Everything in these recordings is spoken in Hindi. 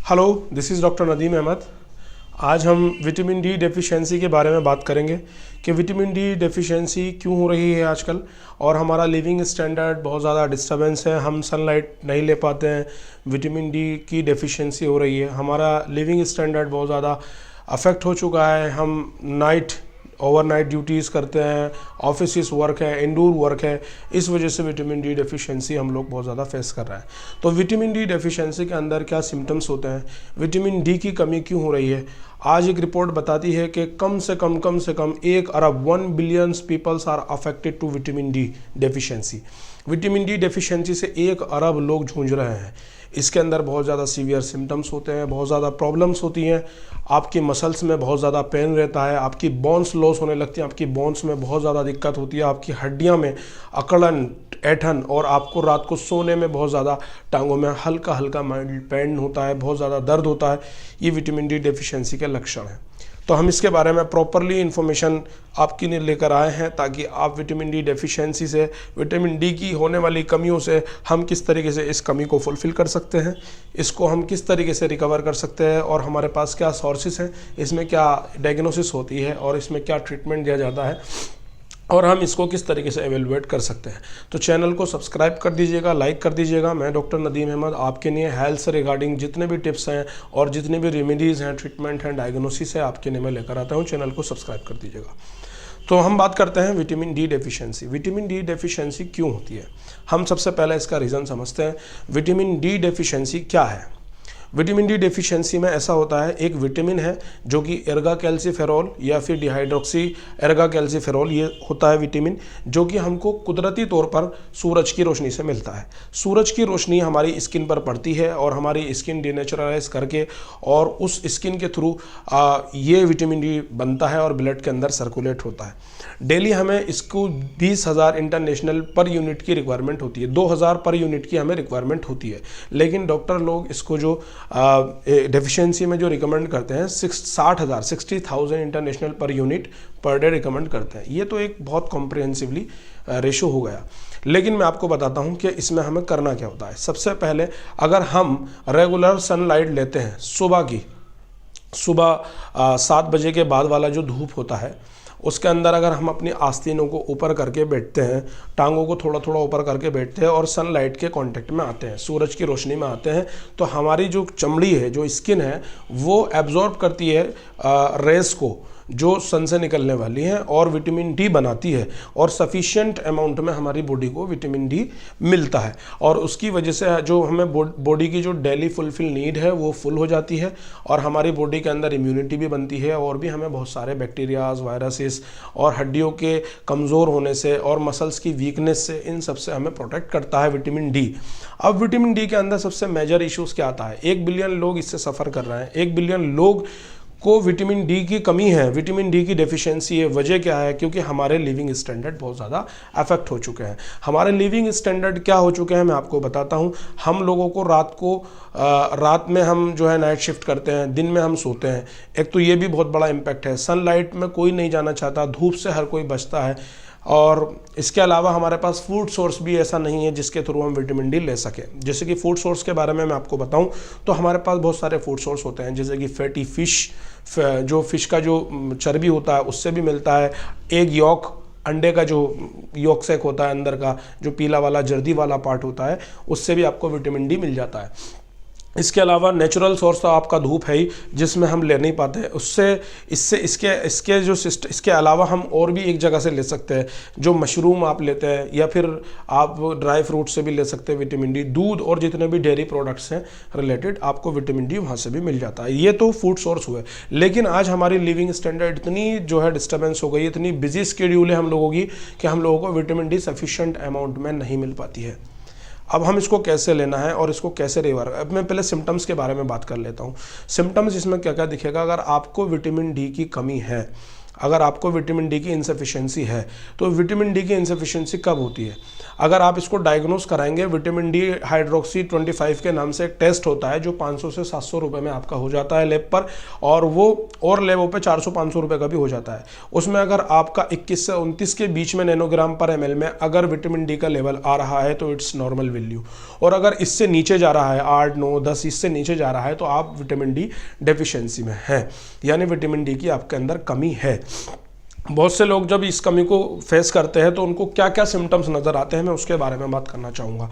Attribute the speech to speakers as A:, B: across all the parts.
A: Hello, this is doctor Nadeem Ahmed. आज हम विटामिन डी डेफिशिएंसी के बारे में बात करेंगे कि विटामिन डी डेफिशिएंसी क्यों हो रही है आजकल, और हमारा लिविंग स्टैंडर्ड बहुत ज़्यादा डिस्टर्बेंस है, हम सनलाइट नहीं ले पाते हैं, विटामिन डी की डेफिशिएंसी हो रही है, हमारा लिविंग स्टैंडर्ड बहुत ज़्यादा अफेक्ट हो चुका है, हम ओवरनाइट ड्यूटीज़ करते हैं, ऑफिस वर्क है, इंडोर वर्क है, इस वजह से विटामिन डी डेफिशिएंसी हम लोग बहुत ज़्यादा फेस कर रहे हैं। तो विटामिन डी डेफिशिएंसी के अंदर क्या सिम्टम्स होते हैं, विटामिन डी की कमी क्यों हो रही है। आज एक रिपोर्ट बताती है कि कम से कम 1 अरब 1 billion peoples are affected to vitamin D deficiency. Vitamin D deficiency से 1 अरब लोग जूझ रहे हैं। इसके अंदर बहुत ज़्यादा सीवियर सिम्टम्स होते हैं, बहुत ज़्यादा प्रॉब्लम्स होती हैं, आपकी मसल्स में बहुत ज़्यादा पेन रहता है, आपकी बोन्स लॉस होने लगती हैं, आपकी बोन्स में बहुत ज़्यादा दिक्कत होती है, आपकी हड्डियां में अकड़न, ऐठन, और आपको रात को सोने में बहुत ज़्यादा टांगों में हल्का माइल्ड पेन होता है, बहुत ज़्यादा दर्द होता है। ये विटामिन डी डेफिशिएंसी के लक्षण हैं। तो हम इसके बारे में प्रॉपरली इन्फॉर्मेशन आपके लिए लेकर आए हैं ताकि आप विटामिन डी डेफिशिएंसी से, विटामिन डी की होने वाली कमियों से हम किस तरीके से इस कमी को फुलफ़िल कर सकते हैं, इसको हम किस तरीके से रिकवर कर सकते हैं, और हमारे पास क्या सोर्सेस हैं, इसमें क्या डायग्नोसिस होती है और इसमें क्या ट्रीटमेंट दिया जाता है, और हम इसको किस तरीके से एवेलुएट कर सकते हैं। तो चैनल को सब्सक्राइब कर दीजिएगा, लाइक कर दीजिएगा। मैं डॉक्टर नदीम अहमद आपके लिए हेल्थ से रिगार्डिंग जितने भी टिप्स हैं और जितने भी रेमेडीज़ हैं, ट्रीटमेंट हैं, डायग्नोसिस है, आपके लिए मैं लेकर आता हूँ। चैनल को सब्सक्राइब कर दीजिएगा। तो हम बात करते हैं vitamin D deficiency. Vitamin D deficiency क्यों होती है, हम सबसे पहले इसका रीज़न समझते हैं। विटामिन डी डेफिशिएंसी क्या है। विटामिन डी डेफिशिएंसी में ऐसा होता है, एक विटामिन है जो कि एर्गा कैल्सीफेरॉल या फिर डिहाइड्रोक्सी एर्गा कैल्सीफेरॉल, ये होता है विटामिन जो कि हमको कुदरती तौर पर सूरज की रोशनी से मिलता है। सूरज की रोशनी हमारी स्किन पर पड़ती है और हमारी स्किन डिनेचुरलाइज करके और उस स्किन के थ्रू ये विटामिन डी बनता है और ब्लड के अंदर सर्कुलेट होता है। डेली हमें इसको 20,000 इंटरनेशनल पर यूनिट की रिक्वायरमेंट होती है, 2,000 पर यूनिट की हमें रिक्वायरमेंट होती है, लेकिन डॉक्टर लोग इसको जो डेफिशिएंसी में जो रिकमेंड करते हैं 60,000 international per unit per day recommend करते हैं। ये तो एक बहुत कॉम्प्रिहेंसिवली रेशो हो गया। लेकिन मैं आपको बताता हूं कि इसमें हमें करना क्या होता है। सबसे पहले अगर हम रेगुलर सनलाइट लेते हैं, सुबह 7 बजे के बाद वाला जो धूप होता है उसके अंदर अगर हम अपनी आस्तीनों को ऊपर करके बैठते हैं, टांगों को थोड़ा थोड़ा ऊपर करके बैठते हैं और सनलाइट के कांटेक्ट में आते हैं, सूरज की रोशनी में आते हैं, तो हमारी जो चमड़ी है, जो स्किन है, वो एब्जॉर्ब करती है रेस को जो सन से निकलने वाली है और विटामिन डी बनाती है, और सफिशिएंट अमाउंट में हमारी बॉडी को विटामिन डी मिलता है, और उसकी वजह से जो हमें बॉडी की जो डेली फुलफिल नीड है वो फुल हो जाती है, और हमारी बॉडी के अंदर इम्यूनिटी भी बनती है, और भी हमें बहुत सारे बैक्टीरियाज, वायरसेस और हड्डियों के कमज़ोर होने से और मसल्स की वीकनेस से, इन सब से हमें प्रोटेक्ट करता है विटामिन डी। अब विटामिन डी के अंदर सबसे मेजर इश्यूज़ क्या आता है, 1 बिलियन लोग इससे सफ़र कर रहे हैं, 1 बिलियन लोग को विटामिन डी की कमी है, विटामिन डी की डेफिशिएंसी है। वजह क्या है, क्योंकि हमारे लिविंग स्टैंडर्ड बहुत ज़्यादा अफेक्ट हो चुके हैं। हमारे लिविंग स्टैंडर्ड क्या हो चुके हैं मैं आपको बताता हूँ। हम लोगों को रात में हम जो है नाइट शिफ्ट करते हैं, दिन में हम सोते हैं। एक तो ये भी बहुत बड़ा इम्पैक्ट है। सनलाइट में कोई नहीं जाना चाहता, धूप से हर कोई बचता है, और इसके अलावा हमारे पास फूड सोर्स भी ऐसा नहीं है जिसके थ्रू हम विटामिन डी ले सकें। जैसे कि फूड सोर्स के बारे में मैं आपको बताऊं तो हमारे पास बहुत सारे फूड सोर्स होते हैं, जैसे कि फैटी फिश, जो फिश का जो चर्बी होता है उससे भी मिलता है। एग यॉक, अंडे का जो यॉक सेक होता है अंदर का, जो पीला वाला जर्दी वाला पार्ट होता है, उससे भी आपको विटामिन डी मिल जाता है। इसके अलावा नेचुरल सोर्स तो आपका धूप है ही, जिसमें हम ले नहीं पाते, इसके अलावा हम और भी एक जगह से ले सकते हैं, जो मशरूम आप लेते हैं, या फिर आप ड्राई फ्रूट से भी ले सकते हैं विटामिन डी। दूध और जितने भी डेयरी प्रोडक्ट्स हैं रिलेटेड, आपको विटामिन डी वहाँ से भी मिल जाता है। ये तो फूड सोर्स हुए। लेकिन आज हमारी लिविंग स्टैंडर्ड इतनी जो है डिस्टर्बेंस हो गई, इतनी बिजी स्केड्यूल है हम लोगों की, कि हम लोगों को विटामिन डी सफिशिएंट अमाउंट में नहीं मिल पाती है। अब हम इसको कैसे लेना है और इसको कैसे रिवर। अब मैं पहले सिम्टम्स के बारे में बात कर लेता हूँ। सिम्टम्स इसमें क्या क्या दिखेगा। अगर आपको विटामिन डी की कमी है, अगर आपको विटामिन डी की इनसफिशिएंसी है। तो विटामिन डी की इनसफिशिएंसी कब होती है? अगर आप इसको डायग्नोस कराएंगे, विटामिन डी हाइड्रोक्सी 25 के नाम से एक टेस्ट होता है जो 500 से 700 रुपये में आपका हो जाता है लैब पर, और वो और लैबों पे 400-500 रुपये का भी हो जाता है। उसमें अगर आपका 21 से 29 के बीच में नैनोग्राम पर ml में अगर विटामिन डी का लेवल आ रहा है तो इट्स नॉर्मल वैल्यू, और अगर इससे नीचे जा रहा है 8, 9, 10 इससे नीचे जा रहा है तो आप विटामिन डी डेफिशिएंसी में हैं, यानी विटामिन डी की आपके अंदर कमी है। बहुत से लोग जब इस कमी को फेस करते हैं तो उनको क्या क्या सिम्टम्स नज़र आते हैं, मैं उसके बारे में बात करना चाहूँगा।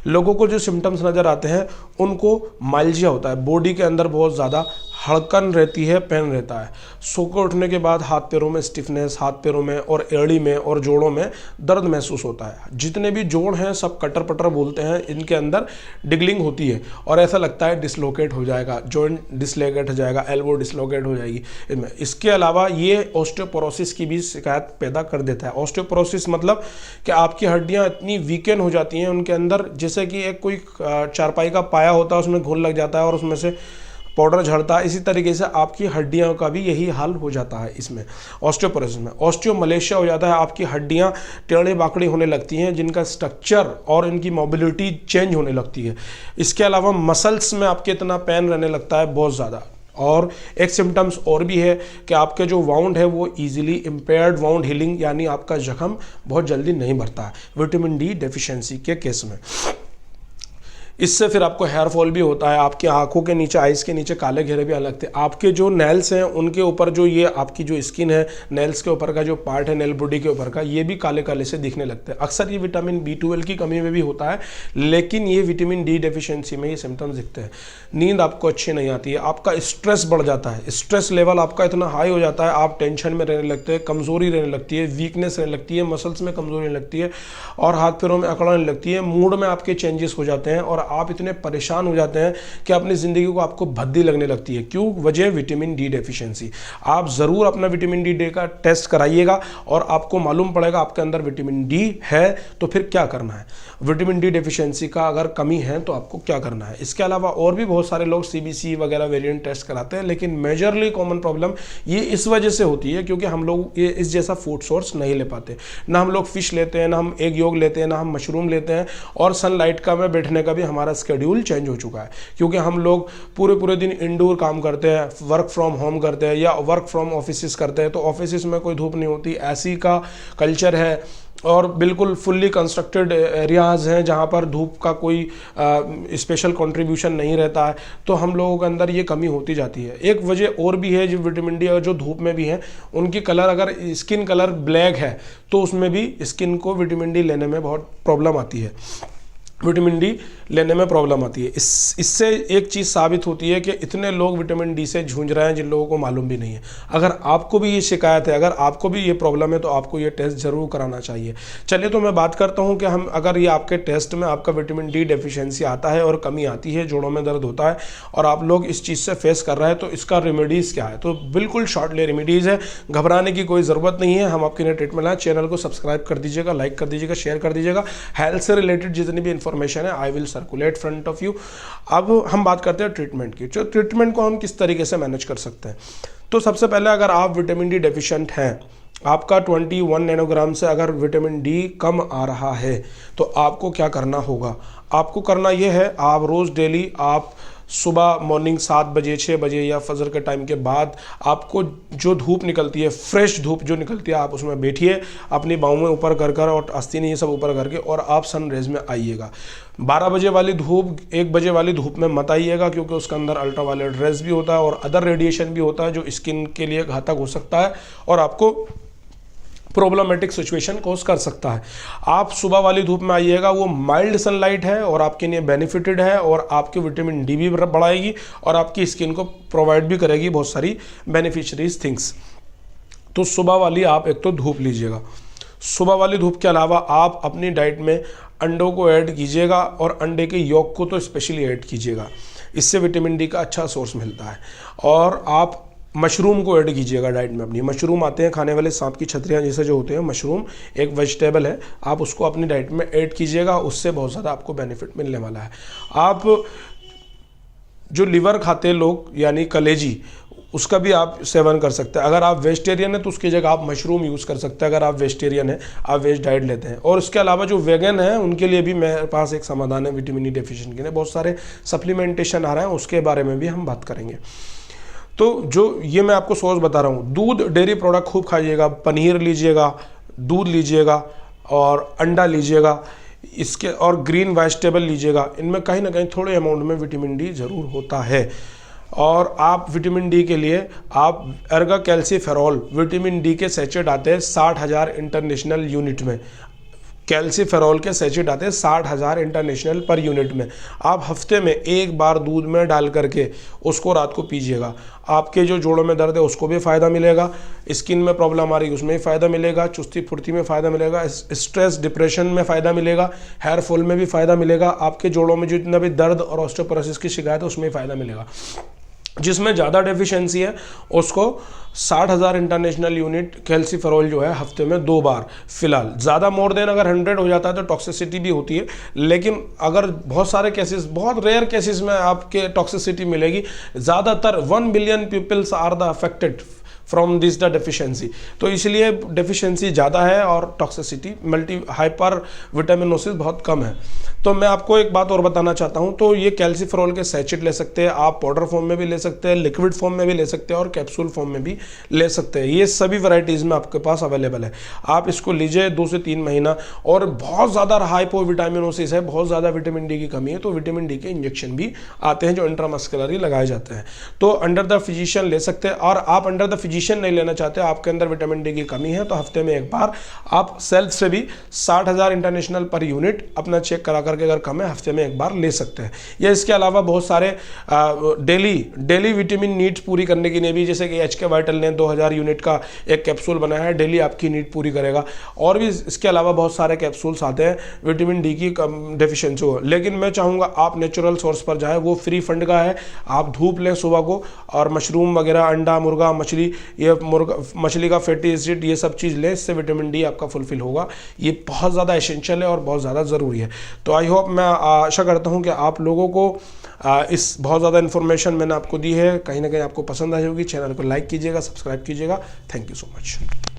A: लोगों को जो सिम्टम्स नज़र आते हैं उनको माइल्जिया होता है, बॉडी के अंदर बहुत ज़्यादा हड़कन रहती है, पेन रहता है। सो के उठने के बाद हाथ पैरों में स्टिफनेस, हाथ पैरों में और एड़ी में और जोड़ों में दर्द महसूस होता है। जितने भी जोड़ हैं सब कटर पटर बोलते हैं, इनके अंदर डिगलिंग होती है और ऐसा लगता है डिसलोकेट हो जाएगा, जॉइंट डिसलोकेट हो जाएगा, एल्बो डिसलोकेट हो जाएगी इनमें। इसके अलावा ये ऑस्टियोपोरोसिस की भी शिकायत पैदा कर देता है। ऑस्टियोपोरोसिस मतलब कि आपकी हड्डियाँ इतनी वीकेन हो जाती हैं उनके अंदर, जैसे कि एक कोई चारपाई का पाया होता है उसमें घुन लग जाता है और उसमें से पाउडर झड़ता है, इसी तरीके से आपकी हड्डियों का भी यही हाल हो जाता है इसमें ऑस्टियोपोरोसिस में। ऑस्टियोमलेशिया हो जाता है, आपकी हड्डियां टेढ़ी बाकड़ी होने लगती हैं, जिनका स्ट्रक्चर और इनकी मोबिलिटी चेंज होने लगती है। इसके अलावा मसल्स में आपके इतना पेन रहने लगता है बहुत ज़्यादा। और एक सिम्टम्स और भी है कि आपके जो वाउंड है वो इजीली इम्पेयर्ड वाउंड हीलिंग, यानी आपका जख्म बहुत जल्दी नहीं भरता है विटामिन डी डेफिशिएंसी के केस में। इससे फिर आपको हेयर फॉल भी होता है, आपकी आंखों के नीचे, आइज़ के नीचे काले घेरे भी आने लगते हैं। आपके जो नेल्स हैं उनके ऊपर जो ये आपकी जो स्किन है, नेल्स के ऊपर का जो पार्ट है नेल बॉडी के ऊपर का, ये भी काले काले से दिखने लगते हैं। अक्सर ये विटामिन B12 की कमी में भी होता है, लेकिन ये विटामिन डी डेफिशिएंसी में ये सिम्टम्स दिखते हैं। नींद आपको अच्छी नहीं आती है, आपका स्ट्रेस बढ़ जाता है, स्ट्रेस लेवल आपका इतना हाई हो जाता है, आप टेंशन में रहने लगते हैं, कमजोरी रहने लगती है, वीकनेस रहने लगती है, मसल्स में कमजोरी रहने लगती है और हाथ पैरों में अकड़ने लगती है, मूड में आपके चेंजेस हो जाते हैं और आप इतने परेशान हो जाते हैं कि अपनी ज़िंदगी को आपको भद्दी लगने लगती है। क्यों? वजह विटामिन डी डेफिशिएंसी। आप ज़रूर अपना विटामिन डी का टेस्ट कराइएगा और आपको मालूम पड़ेगा आपके अंदर विटामिन डी है तो फिर क्या करना है। विटामिन डी डेफिशिएंसी का अगर कमी है तो आपको क्या करना है। इसके अलावा और भी बहुत सारे लोग CBC वगैरह वेरिएंट टेस्ट कराते हैं, लेकिन मेजरली कॉमन प्रॉब्लम ये इस वजह से होती है क्योंकि हम लोग ये इस जैसा फूड सोर्स नहीं ले पाते। ना हम लोग फिश लेते हैं, ना हम एग योग लेते हैं, ना हम मशरूम लेते हैं, और सनलाइट का में बैठने का भी हमारा शेड्यूल चेंज हो चुका है क्योंकि हम लोग पूरे दिन इंडोर काम करते हैं, वर्क फ्रॉम होम करते हैं या वर्क फ्रॉम ऑफिस करते हैं। तो ऑफिस में कोई धूप नहीं होती, ऐसी का कल्चर है, और बिल्कुल फुल्ली कंस्ट्रक्टेड एरियाज़ हैं जहाँ पर धूप का कोई स्पेशल कंट्रीब्यूशन नहीं रहता है। तो हम लोगों के अंदर ये कमी होती जाती है। एक वजह और भी है जो विटामिन डी जो धूप में भी है, उनकी कलर, अगर स्किन कलर ब्लैक है तो उसमें भी स्किन को विटामिन डी लेने में बहुत प्रॉब्लम आती है, विटामिन डी लेने में प्रॉब्लम आती है। इससे एक चीज़ साबित होती है कि इतने लोग विटामिन डी से जूझ रहे हैं जिन लोगों को मालूम भी नहीं है। अगर आपको भी ये शिकायत है, अगर आपको भी ये प्रॉब्लम है तो आपको ये टेस्ट ज़रूर कराना चाहिए। चलिए तो मैं बात करता हूँ कि हम अगर ये आपके टेस्ट में आपका विटामिन डी डेफिशिएंसी आता है और कमी आती है, जोड़ों में दर्द होता है और आप लोग इस चीज़ से फेस कर रहे हैं तो इसका रेमेडीज़ क्या है। तो बिल्कुल शॉर्टली रेमेडीज़ है, घबराने की कोई ज़रूरत नहीं है। हम आपके लिए ट्रीटमेंट लाए। चैनल को सब्सक्राइब कर दीजिएगा, लाइक कर दीजिएगा, शेयर कर दीजिएगा। हेल्थ से रिलेटेड जितनी भी इंफॉर्मेशन है I will circulate front of you. अब हम बात करते हैं ट्रीटमेंट की। तो ट्रीटमेंट को हम किस तरीके से मैनेज कर सकते हैं। तो सबसे पहले अगर आप विटामिन डी डेफिशिएंट हैं, आपका 21 नैनोग्राम से अगर विटामिन डी कम आ रहा है तो आपको क्या करना होगा। आपको करना यह है, आप रोज़ डेली आप सुबह मॉर्निंग 7 बजे 6 बजे या फजर के टाइम के बाद आपको जो धूप निकलती है, फ्रेश धूप जो निकलती है, आप उसमें बैठिए, अपनी बाहों में ऊपर कर कर और आस्तीन ये सब ऊपर करके, और आप सन रेज में आइएगा। 12 बजे वाली धूप, 1 बजे वाली धूप में मत आइएगा क्योंकि उसके अंदर अल्ट्रावायलेट रेज भी होता है और अदर रेडिएशन भी होता है जो स्किन के लिए घातक हो सकता है और आपको प्रॉब्लमेटिक सिचुएशन कॉज कर सकता है। आप सुबह वाली धूप में आइएगा, वो माइल्ड सनलाइट है और आपके लिए बेनिफिटेड है और आपके विटामिन डी भी बढ़ाएगी और आपकी स्किन को प्रोवाइड भी करेगी बहुत सारी बेनिफिशियरीज थिंग्स। तो सुबह वाली आप एक तो धूप लीजिएगा। सुबह वाली धूप के अलावा आप अपनी डाइट में अंडों को ऐड कीजिएगा और अंडे के यॉक को तो स्पेशली ऐड कीजिएगा, इससे विटामिन डी का अच्छा सोर्स मिलता है। और आप मशरूम को ऐड कीजिएगा डाइट में अपनी। मशरूम आते हैं खाने वाले सांप की छतरियाँ जैसे जो होते हैं, मशरूम एक वेजिटेबल है, आप उसको अपनी डाइट में ऐड कीजिएगा, उससे बहुत ज़्यादा आपको बेनिफिट मिलने वाला है। आप जो लिवर खाते हैं लोग यानी कलेजी, उसका भी आप सेवन कर सकते हैं। अगर आप वेजिटेरियन हैं तो उसकी जगह आप मशरूम यूज़ कर सकते हैं, अगर आप वेजिटेरियन हैं, आप वेज डाइट लेते हैं। और उसके अलावा जो वेगन हैं उनके लिए भी मेरे पास एक समाधान है विटामिन डी डेफिशिएंसी के लिए। बहुत सारे सप्लीमेंटेशन आ रहे हैं, उसके बारे में भी हम बात करेंगे। तो जो ये मैं आपको सोर्स बता रहा हूँ, दूध डेयरी प्रोडक्ट खूब खाइएगा, पनीर लीजिएगा, दूध लीजिएगा और अंडा लीजिएगा, इसके और ग्रीन वेजिटेबल लीजिएगा। इनमें कहीं ना कहीं थोड़े अमाउंट में विटामिन डी ज़रूर होता है। और आप विटामिन डी के लिए आप एर्गा कैल्सीफेरॉल विटामिन डी के सैचेट आते हैं 60,000 इंटरनेशनल यूनिट में। कैल्सीफेरॉल के सैचेट आते हैं 60,000 इंटरनेशनल पर यूनिट में। आप हफ्ते में एक बार दूध में डाल करके उसको रात को पीजिएगा। आपके जो जोड़ों में दर्द है उसको भी फ़ायदा मिलेगा, स्किन में प्रॉब्लम आ रही है उसमें भी फ़ायदा मिलेगा, चुस्ती फुर्ती में फ़ायदा मिलेगा, स्ट्रेस डिप्रेशन में फ़ायदा मिलेगा, हेयर फॉल में भी फ़ायदा मिलेगा, आपके जोड़ों में जितना भी दर्द और ऑस्टियोपोरोसिस की शिकायत है उसमें फ़ायदा मिलेगा। जिसमें ज़्यादा डेफिशिएंसी है उसको 60,000 इंटरनेशनल यूनिट कैल्सीफेरॉल जो है हफ्ते में 2 बार, फिलहाल ज़्यादा मोर देन अगर 100 हो जाता है तो टॉक्सिसिटी भी होती है। लेकिन अगर बहुत सारे केसेस, बहुत रेयर केसेस में आपके टॉक्सिसिटी मिलेगी, ज़्यादातर 1 billion peoples are the affected from this the deficiency. तो इसलिए डेफिशिएंसी ज़्यादा है और टॉक्सिसिटी हाइपर विटामिनोसिस बहुत कम है। तो मैं आपको एक बात और बताना चाहता हूं, तो ये कैल्सीफेरॉल के सैचेट ले सकते हैं आप, पाउडर फॉर्म में भी ले सकते हैं, लिक्विड फॉर्म में भी ले सकते हैं और कैप्सूल फॉर्म में भी ले सकते हैं। ये सभी वैरायटीज़ में आपके पास अवेलेबल है। आप इसको लीजिए 2 से 3 महीना। और बहुत ज़्यादा हाइपोविटामिनोसिस है, बहुत ज़्यादा विटामिन डी की कमी है, तो विटामिन डी के इंजेक्शन भी आते हैं जो इंट्रामस्कुलरली लगाए जाते हैं। तो अंडर द फिजिशियन ले सकते हैं। और आप अंडर द फिजिशियन नहीं लेना चाहते, आपके अंदर विटामिन डी की कमी है, तो हफ्ते में एक बार आप सेल्फ से भी 60,000 इंटरनेशनल पर यूनिट अपना चेक करा करके अगर कम है हफ्ते में एक बार ले सकते हैं। या इसके अलावा बहुत सारे डेली विटामिन नीड्स पूरी करने के लिए भी, जैसे कि HK वाइटल ने 2000 यूनिट का एक कैप्सूल बनाया है, डेली आपकी नीड पूरी करेगा। और भी इसके अलावा बहुत सारे कैप्सूल्स आते हैं विटामिन डी की डेफिशिएंसी हो। लेकिन मैं चाहूँगा आप नेचुरल सोर्स पर जाए, वो फ्री फंड का है। आप धूप लें सुबह को, और मशरूम वगैरह, अंडा, मुर्गा, मछली, ये मछली का फैटी एसिड, ये सब चीज़ लें, इससे विटामिन डी आपका फुलफिल होगा। ये बहुत ज़्यादा एसेंशियल है और बहुत ज़्यादा ज़रूरी है। तो आई होप, मैं आशा करता हूँ कि आप लोगों को इस बहुत ज़्यादा इन्फॉर्मेशन मैंने आपको दी है, कहीं ना कहीं आपको पसंद आई होगी। चैनल को लाइक कीजिएगा, सब्सक्राइब कीजिएगा। Thank you so much.